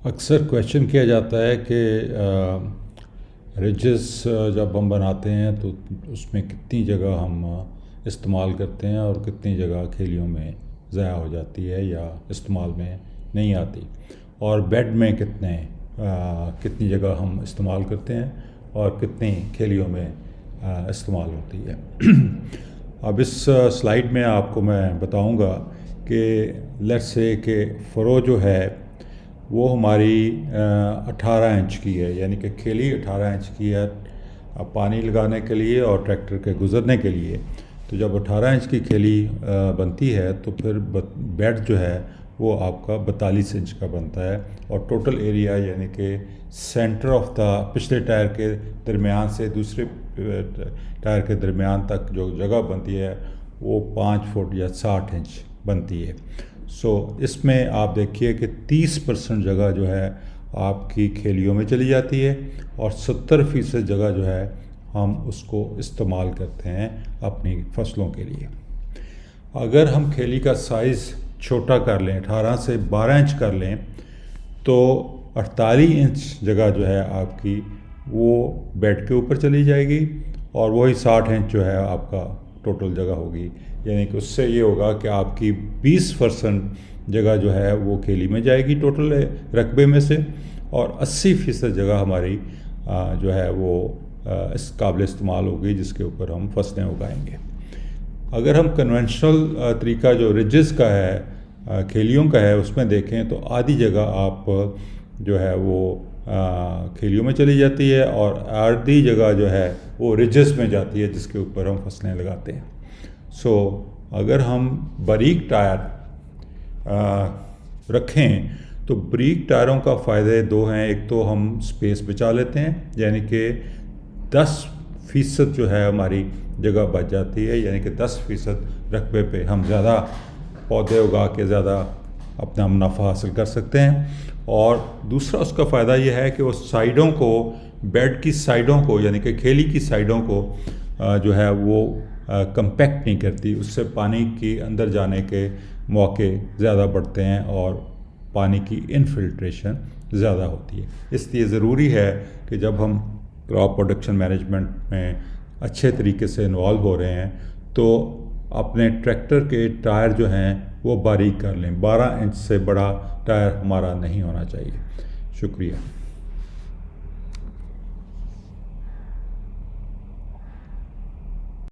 अक्सर क्वेश्चन किया जाता है कि रिजेस जब हम बनाते हैं तो उसमें कितनी जगह हम इस्तेमाल करते हैं और कितनी जगह खेलियों में ज़ाया हो जाती है या इस्तेमाल में नहीं आती, और बेड में कितनी जगह हम इस्तेमाल करते हैं और कितनी खेलियों में इस्तेमाल होती है। अब इस स्लाइड में आपको मैं बताऊंगा कि लेट्स से कि फ़रो जो है वो हमारी 18 इंच की है, यानी कि खेली 18 इंच की है पानी लगाने के लिए और ट्रैक्टर के गुज़रने के लिए। तो जब 18 इंच की खेली बनती है तो फिर बेड जो है वो आपका 42 इंच का बनता है, और टोटल एरिया यानी कि सेंटर ऑफ द पिछले टायर के दरमियान से दूसरे टायर के दरमियान तक जो जगह बनती है वो 5 फुट या 60 इंच बनती है। इसमें आप देखिए कि 30% जगह जो है आपकी खेलियों में चली जाती है और 70% जगह जो है हम उसको इस्तेमाल करते हैं अपनी फसलों के लिए। अगर हम खेली का साइज़ छोटा कर लें, 18 से 12 इंच कर लें, तो 48 इंच जगह जो है आपकी वो बेड के ऊपर चली जाएगी और वही 60 इंच जो है आपका टोटल जगह होगी। यानी कि उससे ये होगा कि आपकी 20% जगह जो है वो खेली में जाएगी टोटल रकबे में से, और 80% जगह हमारी जो है वो इस काबिल इस्तेमाल होगी जिसके ऊपर हम फसलें उगाएंगे। अगर हम कन्वेंशनल तरीका जो रिजेस का है, खेलियों का है, उसमें देखें तो आधी जगह आप जो है वो खेलियों में चली जाती है और आधी जगह जो है वो रिजेस में जाती है जिसके ऊपर हम फसलें लगाते हैं। अगर हम बारीक टायर रखें तो बारीक टायरों का फ़ायदे दो हैं। एक तो हम स्पेस बचा लेते हैं, यानी कि 10% जो है हमारी जगह बच जाती है, यानी कि 10% रकबे पे हम ज़्यादा पौधे उगा के ज़्यादा अपना मुनाफा हासिल कर सकते हैं। और दूसरा उसका फ़ायदा यह है कि वो साइडों को, बेड की साइडों को, यानी कि खेली की साइडों को जो है वो कंपैक्ट नहीं करती, उससे पानी के अंदर जाने के मौके ज़्यादा बढ़ते हैं और पानी की इनफिल्ट्रेशन ज़्यादा होती है। इसलिए ज़रूरी है कि जब हम क्रॉप प्रोडक्शन मैनेजमेंट में अच्छे तरीके से इन्वॉल्व हो रहे हैं तो अपने ट्रैक्टर के टायर जो हैं वो बारीक कर लें। 12 इंच से बड़ा टायर हमारा नहीं होना चाहिए। शुक्रिया।